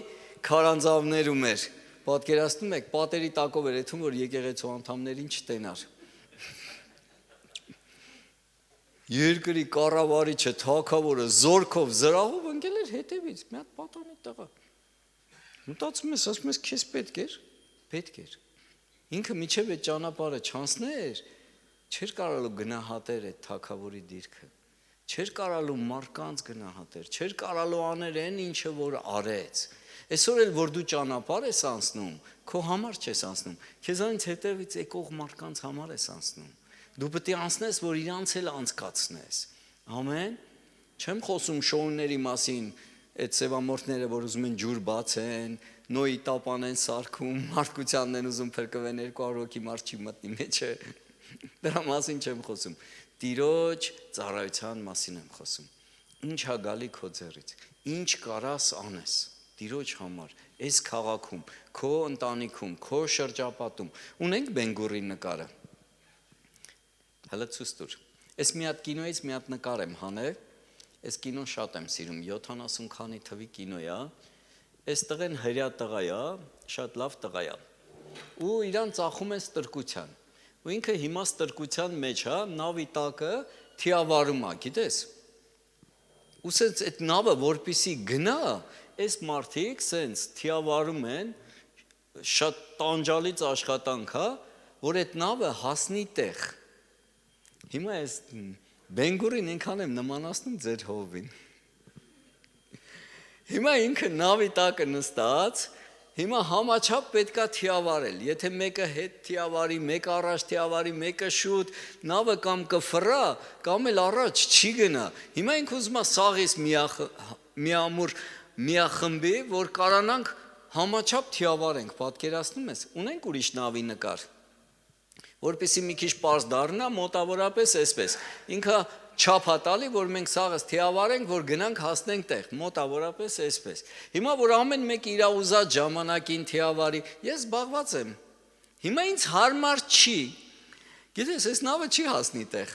քարանձավներում էր, պատկերացնում եք, պատերի տակով էր եթում, որ եկեղեցու անդամներին չտենար, երկրի կառավարիչը, թագավորը զորքով, զրահով ընկել էր հետևից, մի հատ պատանի տղա։ Մտածում ես, ասում ես, քեզ պետք էր։ Ինքը միջև այդ ճանապարհը չանցներ, չէր կարալու գնահատեր այդ թագավորի դիրքը, չէր կարալու մարդկանց գնահատեր, չէր կարալու աներ այն ինչը որ արեց։ Այսօր էլ որ դու ճանապարհ ես անցնում, քո համար չես անցնում, քեզանից հետևից եկող մարդկանց համար ես անցնում։ Դու պետք է անցնես, որ իրանց էլ անցկացնես։ Ամեն։ Չեմ խոսում շոուների մասին, այդ սևամորթները, որ ուզում են ջուր բացեն, նոյի տապան են սարքում, մարդկությանն են ուզում փրկվեն 200 հոգի մարդ չի մտնի մեջը։ Դրա մասին չեմ խոսում։ Տիրոջ ծառայության մասին եմ խոսում։ Ինչ ա գալի քո ձեռից։ Ինչ կարաս անես Տիրոջ համար, այս քաղաքում, քո ընտանիքում, քո շրջապատում։ Ունենք Բենգուրի նկարը։ Հələ ցույց տուր։ Այս մի հատ կինոից մի հատ նկար եմ հանել։ Այս կինոն շատ եմ սիրում, 70 քանի թվի կինո է։ Այս տղեն հրյա տղա է, շատ լավ տղա է։ Ու իրան ծախում են ստրկության։ Ու ինքը հիմա ստրկության մեջ է, նավի տակը թիավարում է, գիտես։ Ու սենց այդ նավը որպիսի գնա, այս մարդիկ սենց թիավարում են, շատ տանջալից աշխատանք հա, որ այդ նավը հասնի տեղ։ Հիմա այս Բենգուրին ինքան եմ նմանացնում ձեր հովին։ Հիմա ինքը նավի տակը նստած, հիմա համաչափ պետքա թիավարել, եթե մեկը հետ թիավարի, մեկը առաջ թիավարի, մեկը շուտ, նավը կամ կֆռա, կամ էլ առաջ չի գնա։ Հիմա ինք ուզում է սաղից միամուր միախմբի, որ կարանանք համաչափ թիավարենք, պատկերացնում ես, ունենք ուրիշ նավի նկար, որպեսզի մի քիչ պարզ դառնա, մոտավորապես այսպես, ինքը չափա տալի, որ մենք սաղս թիավարենք, որ գնանք հասնենք տեղ, մոտավորապես այսպես։ Հիմա որ ամեն մեկ իր ուզած ժամանակին թիավարի, ես զբաղված եմ։ Հիմա ինձ հարմար չի։ Գիտես, այս նավը չի հասնի տեղ։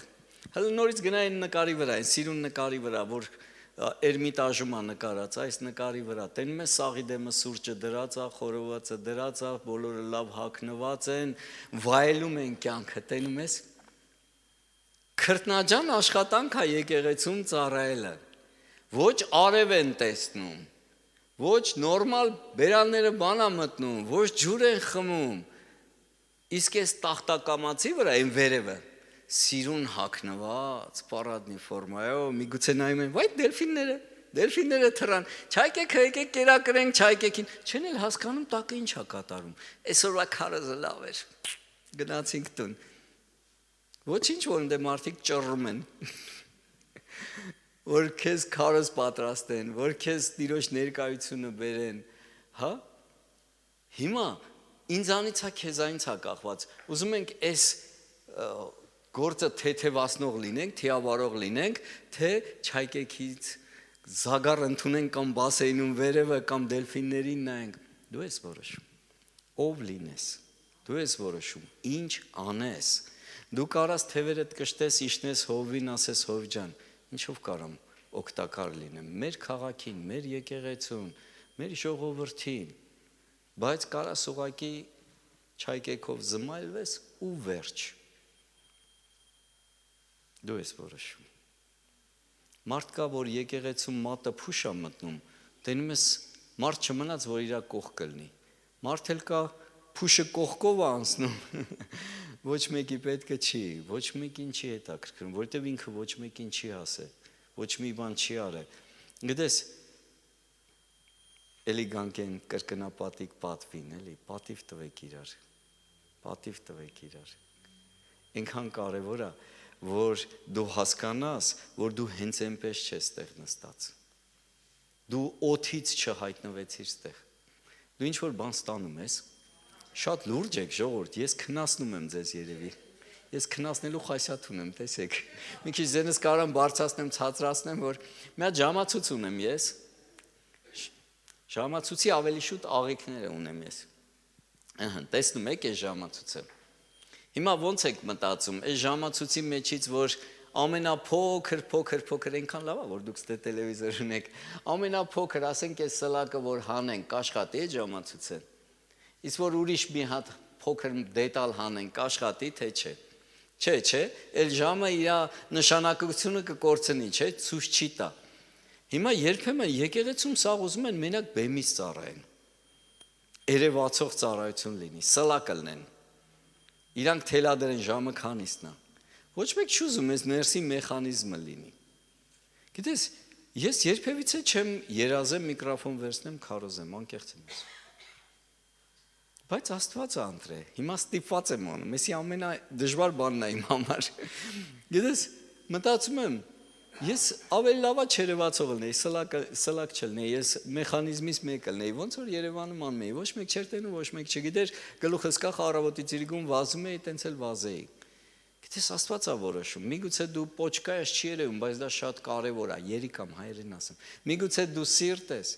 Հələ նորից գնային նկարի վրա, այն սիրուն նկարի վրա, որ Էրմիտաժում է նկարած, այս նկարի վրա, տենում ես սաղի դեմը սուրճը դրած է, խորովածը դրած է, բոլորը լավ հագնված են, վայելում են կյանքը, տենում ես։ Քրտնաջան աշխատանք է եկեղեցում ծառայելը, ոչ արև են տեսնում, ոչ նորմալ բերանները բան է մտնում, ոչ ջուր են խմում, իսկ այս տախտակամացի վրա այն վերևը, սիրուն հագնված, պարադնի ֆորմայով, միգուցե նայում են, վայ դելֆինները թռան, չայկեք եկեք կերակրենք չայկեքին, չեն էլ հասկանում տակը ինչ է կատարում, այսօրվա քարոզը լավ էր, գնացինք տուն, ոչինչ որ ընդ մարդիկ ճռռում են, որ քեզ քարոզ պատրաստեն, որ քեզ Տիրոջ ներկայությունը բերեն, հա, հիմա ինձանից է քեզանից է կախված, ուզում ենք այս գործը թեթևացնող լինենք, թիավարող լինենք, թե չայկեքից զագար ընդունենք կամ բասեյնում վերևը կամ դելֆիններին նայենք, դու ես որոշում, ով լինես, դու ես որոշում, ինչ անես, դու կարաս թևերդ կշտես, իշնես հովին, ասես հով ջան, ինչով կարամ օգտակար լինեմ, մեր քաղաքին, մեր եկեղեցուն, մեր ժողովրդին, բայց կարաս ուղղակի չայկեքով զմայլվես ու վերջ, դու ես որոշում, մարդ կա, որ եկեղեցում մատը փուշ է մտնում, տենում ես մարդ չմնաց, որ իրա կողք կլնի, մարդ էլ կա փուշը կողքով է անցնում, ոչ մեկի պետքը չի, ոչ մեկին չի հետաքրքրում, որտեվ ինքը ոչ մեկին չի ասել, ոչ մի բան չի արել, գտես, էլի գանք են կրկնապատիկ պատվին, էլի, պատիվ տվեք իրար, ինքան կարևոր է, որ դու հասկանաս, որ դու հենց այնպես չես տեղ նստած, դու օթից չհայտնվեցիր ստեղ, դու ինչ-որ բան ստանում ես, շատ լուրջ եք ժողովուրդ, ես քնասնում եմ ձեզ երևի, ես քնասնելու խասյաթ ունեմ, տեսեք, մի քիչ ձենս կարամ բարձրացնեմ, ցածրացնեմ, որ մի հատ ժամացույց ունեմ ես, ժամացույցի ավելի շուտ աղիքները ունեմ ես, տեսնում եք այս ժամացույցը, հիմա ոնց եք մտածում, այս ժամացույցի մեջից, որ ամենափոքր, այնքան լավ է, որ դուք ստե տելևիզոր ունեք, ամենափոքր, ասենք այս սլակը, որ հանենք, կաշխատի է ժամացույցը, իսկ որ ուրիշ մի հատ փոքր դետալ հանենք, կաշխատի, թե չէ, էլ ժամը իր նշանակությունը կկորցնի, չէ, ցույց չի տա, հիմա երբեմն եկեղեցում սաղ ուզում են մենակ բեմից ծառայեն, երևացող ծառայություն լինի, սլակը լինեն, իրանք թելադրեն ժամը քանիսն է, ոչ մեկ չուզում ես ներսի մեխանիզմը լինի, գիտես, ես երբևիցե չեմ երազեմ միկրոֆոն վերցնեմ, քարոզեմ, անկեղծ եմ ես, բայց Աստված է ընտրե, հիմա ստիպված եմ անում, եսի ամենադժվար բանն է իմ համար, գիտես, մտածում եմ, ես ավելի լավա չերևացող լնեի, սլակ չլնեի, ես մեխանիզմից մեկ լնեի, ոնց որ Երևանում անում էի, ոչ մեկ չէր տենում, ոչ մեկ չգիտեր, գլուխս կախ առավոտի ծիրիգում վազում էի, տենց էլ վազեի, գիտես Աստված է որոշում, միգուցե դու պոչկա ես չի երևում, բայց դա շատ կարևոր է, երիկամ հայերեն ասեմ, միգուցե դու սիրտ ես,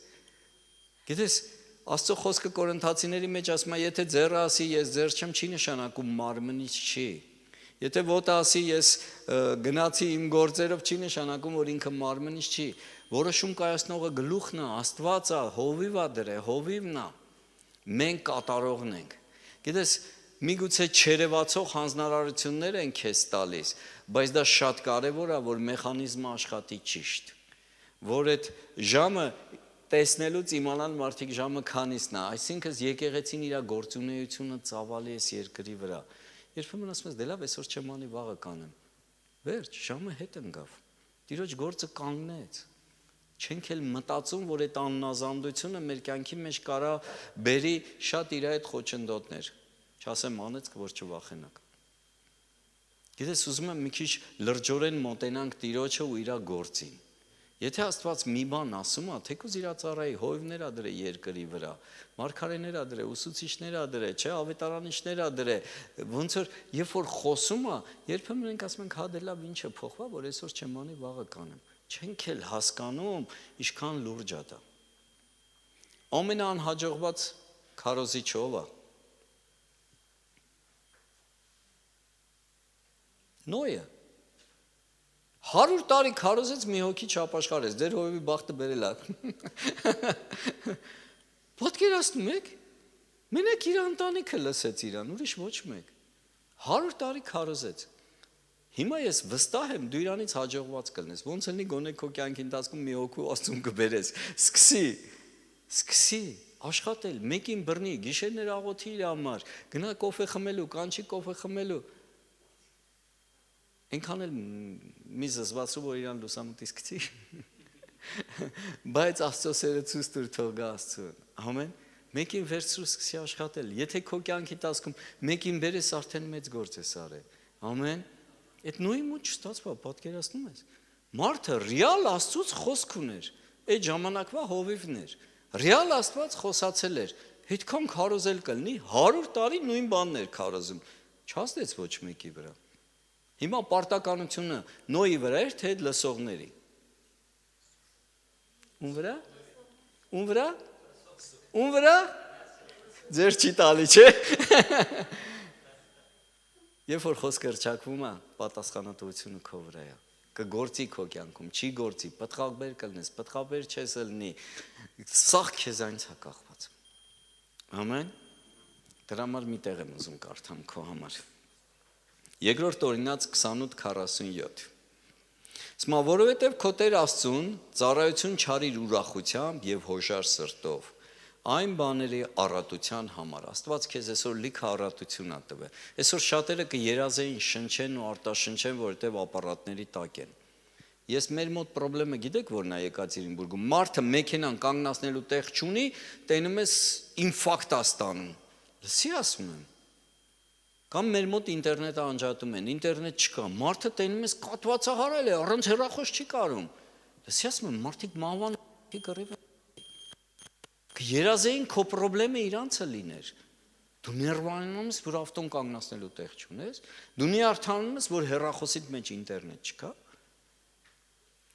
գիտես Աստծո խոսքը Կորինթացիների մեջ ասում է, եթե ձեռը ասի ես ձեռ չեմ, չի նշանակում մարմնից չի, եթե ոտը ասի ես գնացի իմ գործերով, չի նշանակում, որ ինքը մարմնից չի, որոշում կայացնողը գլուխն է, Աստված է, հովիվ է դրել, հովիվն է, մենք կատարողն ենք, գիտես, միգուցե չերևացող հանձնարարություններ են քեզ տալիս, բայց դա շատ կարևոր է, որ մեխանիզմը աշխատի ճիշտ, որ այդ ժամը տեսնելուց իմանալ մարդիկ ժամը քանիսն է, այսինքն եկեղեցին իր գործունեությունը ծավալի է երկրի վրա։ Երբեմն ասում ես, դե լավ, այսօր չեմ անի, վաղը կանեմ։ Վերջ, ժամը հետ ընկավ։ Տիրոջ գործը կանգնեց։ Չենք էլ մտածում, որ այդ աննազանդությունը մեր կյանքի մեջ կարա բերի շատ իր այդ խոչընդոտներ։ Չասեմ անեց, որ չվախենաք։ Գիտես, ուզում եմ մի քիչ լրջորեն մոտենանք Տիրոջը ու իր գործին։ Եթե Աստված մի բան ասում է, թեկուզ իր ծառայի հովիվներ ա դրե երկրի վրա, մարգարեներ ա դրե, ուսուցիչներ ա դրե, չէ, ավետարանիչներ ա դրե, ոնց որ երբ որ խոսում է, երբեմն մենք ասում ենք, հա դե լավ, ինչը փոխվա, որ այսօր չեմ անի, վաղը կանեմ։ Չենք էլ հասկանում, ինչքան լուրջ է դա։ Ամենաանհաջողված քարոզիչը ով է։ Նոյը 100 տարի քարոզեց, մի հոգի չապաշխարեց, դեր հովիվի բախտը բերել է։ Պատկերացնում եք, մենակ իր ընտանիքը լսեց իրան, ուրիշ ոչ մեկ։ 100 տարի քարոզեց։ Հիմա ես վստահ եմ, դու իրանից հաջողված կլնես, ոնց լինի գոնե քո կյանքի ընթացքում մի հոգու Աստծուն կբերես։ Սկսի, աշխատել, մեկին բռնի, գիշերներ աղոթի իր համար, գնա կոֆե խմելու, կանչի կոֆե խմելու։ Այնքան էլ մի զզվացու, որ իրան լուսամուտից գցի, բայց Աստծո սերը ցույց տուր թող գա Աստծուն, ամեն, մեկին վերցրու սկսի աշխատել, եթե քո կյանքի ընթացքում մեկին բերես արդեն մեծ գործ ես արել, ամեն, այդ նույն մուտ չստացվա, պատկերացնում ես, մարդը ռեալ Աստծուց խոսք ուներ, այդ ժամանակվա հովիվներ, ռեալ Աստված խոսացել էր, այդքան քարոզել կլինի, 100 տարի նույն բանն էր քարոզում, չհասնեց ոչ մեկի վրա։ Հիմա պարտականությունը Նոյի վրա էր, թե այդ լսողների։ Ում վրա։ Ում վրա։ Ձեր չի տալի, չէ։ Երբ որ խոսքը հռչակվում է, պատասխանատվությունը քո վրա է։ Կգործի քո կյանքում, չի գործի, պտղաբեր կլնես, պտղաբեր չես ելնի։ Սաղ քեզանից է կախված։ Ամեն։ Դրա համար մի տեղ եմ ուզում կարդամ քո համար։ Երկրորդ օրինաց 28:47 Սմա որովհետև քո Տեր Աստծուն ծառայություն չարիր ուրախությամբ եւ հոժար սրտով այն բաների առատության համար Աստված քեզ այսօր լիքը առատություն ա տվել այսօր շատերը կերազեին շնչեն ու արտաշնչեն որովհետև ապարատների տակ են ես մեր մոտ խնդրեմը գիտեք որն է Եկատերինբուրգում մարդը մեքենան կանգնացնելու տեղ չունի տենում ես ինֆարկտ ա ստանում լսի ասում եմ Կամ մեր մոտ ինտերնետը անջատում են, ինտերնետ չկա, մարդը տենում ես կատվածահարել է, առանց հեռախոս չի կարում։ Լսի ասում եմ, մարդիկ մանվան կռիվ Երազեին քո խնդրեմը իրանցը լիներ։ Դու ներվանում ես, որ ավտոն կանգնացնելու տեղ չունես, դու նյարդանում ես, որ հեռախոսիդ մեջ ինտերնետ չկա։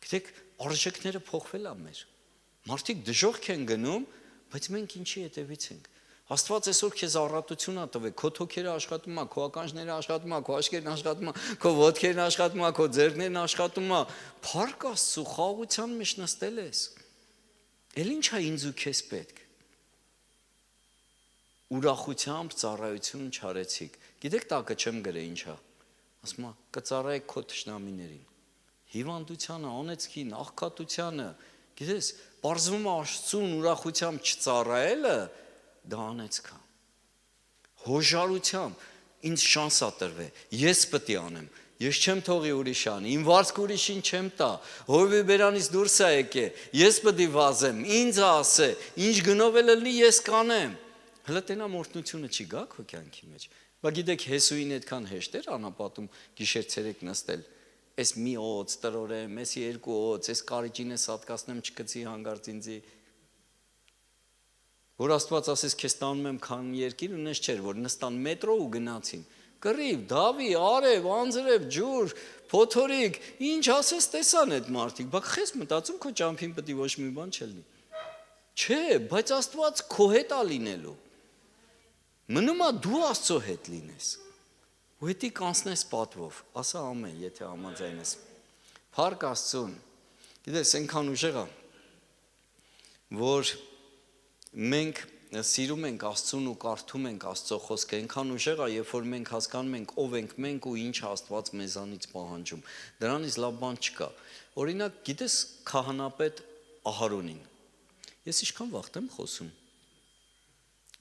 Գիտեք, արժեքները փոխվել ա մեր։ Մարդիկ դժոխք են գնում, բայց մենք ինչի հետևից ենք։ Աստված այսօր քեզ առատություն ա տվել, քո թոքերը աշխատում ա, քո ականջները աշխատում ա, քո աչքերն աշխատում ա, քո ոտքերն աշխատում ա, քո ձեռքերն աշխատում ա, փառք Աստծո, խաղաղության մեջ նստել ես։ Էլ ի՞նչ ա ինձ ու քեզ պետք։ Ուրախությամբ ծառայություն չարեցիք։ Գիտեք տակը չեմ գրե ինչ ա։ Ասում ա, կծառայեք քո թշնամիներին։ Հիվանդությանը, անեծքին, աղքատությանը, գիտես, պարզվում ա Աստծուն ուրախությամբ չծառայելը դա անեցք է, հոժարությամբ, ինձ շանս ա տրվել, ես պետք է անեմ, ես չեմ թողի ուրիշ անի, իմ վարձք ուրիշին չեմ տա, հովիվի բերանից դուրս ա եկե, ես պետք է վազեմ, ինձ ա ասե, ինչ գնով էլ լինի ես կանեմ, հլը տենա մորտնությունը չի գա քո կյանքի մեջ, բա գիտեք Հեսուին այդքան հեշտ էր անապատում գիշեր ցերեկ նստել, այս մի օծ տրորեմ, այս երկու օծ, այս կարիճին ես հատկացնեմ չկծի հանգարց ինձի Որ Աստված ասես քեզ տանում եմ քան երկիր ունես չէր որ նստան մետրո ու գնացին կռիվ դավի արև անձրև ջուր փոթորիկ ինչ ասես տեսան այդ մարդիկ բա քեզ մտածում քո ճամփին պետք է ոչ մի բան չլինի չէ բայց Աստված քո հետ ա լինելու մնում ա դու Աստծո հետ լինես ու հետի կանցնես պատվով ասա ամեն եթե համաձայն ես փառք Աստծուն գիտես այնքան ուժեղ ա որ Մենք սիրում ենք Աստծուն ու կարդում ենք Աստծո խոսքը, այնքան ուժեղ է, երբ որ մենք հասկանում ենք ով ենք մենք ու ինչ Աստված մեզանից պահանջում։ Դրանից լավ բան չկա։ Օրինակ, գիտես քահանապետ Ահարոնին։ Ես ինչքան վաղ եմ խոսում։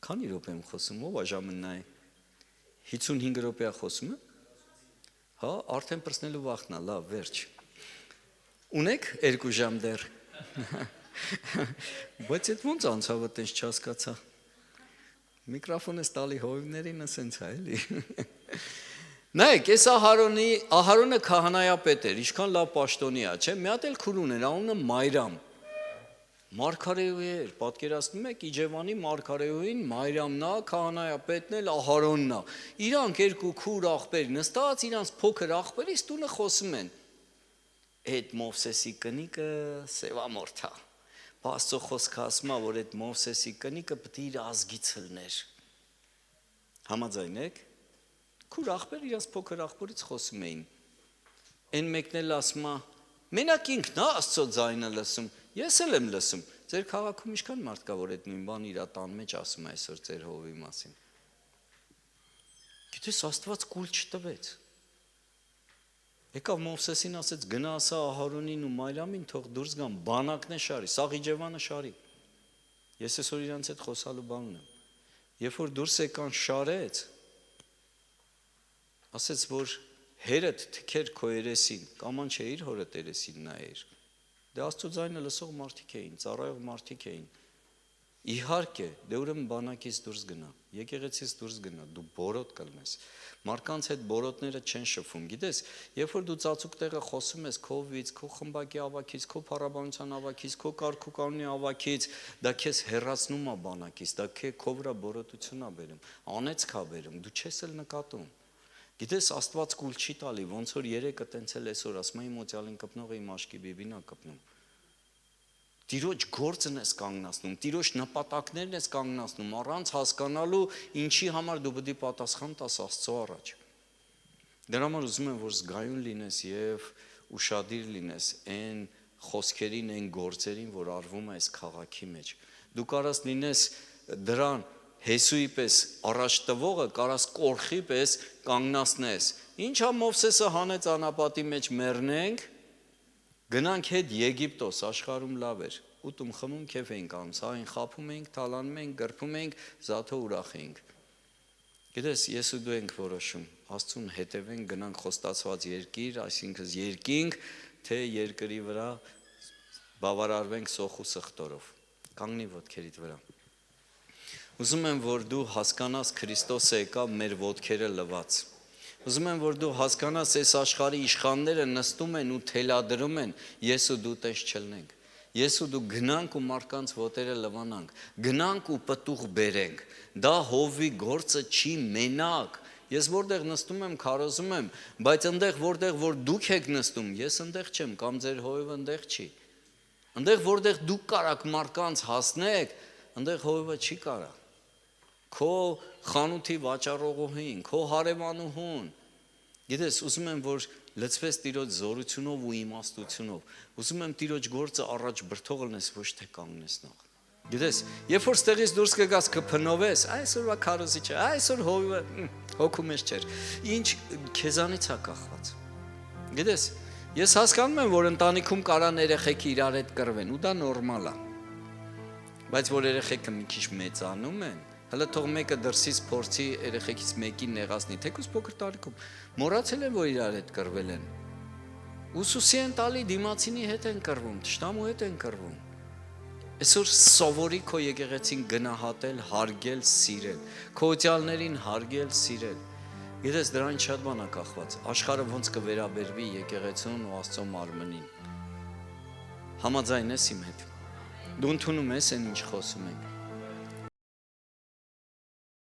Քանի րոպե եմ խոսում, ով է ժամը նայ։ 55 րոպե է խոսում եմ։ Հա, արդեն պրսնելու վախն է, լավ, վերջ։ Ունեք 2 ժամ դեռ։ Բայց այդ ոնց անցավ այդպես չհասկացա։ Միկրոֆոնը ստալի հովիվներին ասենց է, էլի։ Նայեք, այս Ահարոնը քահանայապետ էր, ինչքան լավ պաշտոնի է, չէ՞։ Մի հատ էլ քուր ուներ, անունը Մայրամ։ Մարգարեուհի էր, պատկերացնում եք, Իջևանի մարգարեուհին Մայրամն է, քահանայապետն էլ Ահարոնն է։ Իրանք երկու քուր աղբեր նստած, իրանց փոքր աղբերից տունը խոսում են։ Այդ Մովսեսի կնիկը սևամորթ է։ Աստծո խոսքը ասում է, որ այդ Մովսեսի կնիկը պետք է իր ազգից լներ։ Համաձայն եք։ Քուր աղբեր իրանց փոքր աղբորից խոսում էին։ Այն մեկն էլ ասում է, մենակ ինքն է Աստծո ձայնը լսում։ Ես էլ եմ լսում։ Ձեր քաղաքում ինչքան մարդ կա, որ այդ նույն բանը իր տան մեջ ասում է այսօր ձեր հովի մասին։ Գիտես, Աստված կուլ չտվեց։ Եկավ Մովսեսին ասեց, գնա ասա Ահարոնին ու Մայրամին, թող դուրս գան, բանակն է շարի, սաղ Իջևանը շարի։ Ես այսօր իրանց հետ խոսալու բան ունեմ։ Երբ որ դուրս եկան շարեց, ասեց, որ հերդ թքեր քո երեսին, կաման չէ իր հորդ երեսին նայեր։ Դե Աստծո ձայնը լսող մարդիկ էին, ծառայող մարդիկ էին։ Իհարկե, դե ուրեմն բանակից դուրս գնա, եկեղեցից դուրս գնա, դու բորոտ կլնես։ Մարդկանց հետ բորոտները չեն շփվում, գիտես, երբ որ դու ծածուկ տեղը խոսում ես քո վից, քո խմբակի ավակից, քո փառաբանության ավակից, քո կարգու կանոնի ավակից, դա քեզ հեռացնում է բանակից, դա քո վրա բորոտություն է բերում, անեծք է բերում, դու չես էլ նկատում։ Գիտես, Աստված կուլ չի տալի, ոնց որ երեկը տենց էլ այսօր ասում եմ մոծյալին կպնողը իմ աշկի բիբին է կպնում։ Տիրոջ գործն ես կանգնացնում, Տիրոջ նպատակներն ես կանգնացնում, առանց հասկանալու ինչի համար դու պետք է պատասխան տաս Աստծո առաջ։ Դրա համար ուզում եմ, որ զգայուն լինես եւ ուշադիր լինես այն խոսքերին, այն գործերին, որ արվում է այս քաղաքի մեջ։ Դու կարաս լինես դրան Հեսուի պես առաջ տվողը, կարաս կորխի պես կանգնացնես։ Ինչա Մովսեսը հանեց անապատի մեջ մեռնենք, գնանք հետ Եգիպտոս, աշխարհում լավ էր, ուտում խմում քեֆ էինք անում, սային խափում էինք, թալանում էինք, գրփում էինք, զաթո ուրախ էինք։ Գիտես, ես ու դու ենք որոշում, Աստծուն հետևենք, գնանք խոստացված երկիր, այսինքն երկինք, թե երկրի վրա բավարարվենք սոխ ու սխտորով։ Կանգնի ոտքերիդ վրա։ Ուզում եմ, որ դու հասկանաս Քրիստոսը եկավ մեր ոտքերը լված։ Ուզում եմ, որ դու հասկանաս այս աշխարհի իշխանները նստում են ու թելադրում են, ես ու դու տես չլնենք։ Ես ու դու գնանք ու մարդկանց ոտերը լվանանք, գնանք ու պտուղ բերենք։ Դա հովի գործը չի մենակ։ Ես որտեղ նստում եմ, քարոզում եմ, բայց այնտեղ որտեղ որ դուք եք նստում, ես այնտեղ չեմ, կամ ձեր հովիվը այնտեղ չի։ Այնտեղ որտեղ դուք կարաք մարդկանց հասնեք, այնտեղ հովիվը չի կարա։ Քո խանութի վաճառողուհին, քո հարևանուհուն։ Գիտես, ուզում եմ, որ լցվես Տիրոջ զորությունով ու իմաստությունով։ Ուզում եմ Տիրոջ գործը առաջ բրդող լնես, ոչ թե կանգնեցնող։ Գիտես, երբ որ ստեղից դուրս կգաս կփնովես, այսօրվա քարոզիչը, այսօր հովիվը հոգու մեջ չէր։ Ինչ քեզանից է կախված։ Գիտես, ես հասկանում եմ, որ ընտանիքում կարան երեխեքը իրար հետ կռվեն, ու դա նորմալ է։ Բայց որ երեխեքը մի քիչ մեծանում են, հələ թող մեկը դրսից փորձի երեխեքից մեկին նեղացնի, թեկուզ փոքր տարիքում մոռացել են, որ իրար հետ կռվել են։ Ուսուսի են տալի, դիմացինի հետ են կռվում, թշնամու հետ են կռվում։ Այսօր սովորի քո եկեղեցին գնահատել, հարգել, սիրել, քո օծյալներին հարգել, սիրել։ Գիտես, դրանից շատ բան է կախված։ Աշխարհը ոնց կվերաբերվի եկեղեցուն ու Աստծո մարմնին։ Համաձայն ես իմ հետ։ Դու ընդունում ես այն ինչ խոսում ենք։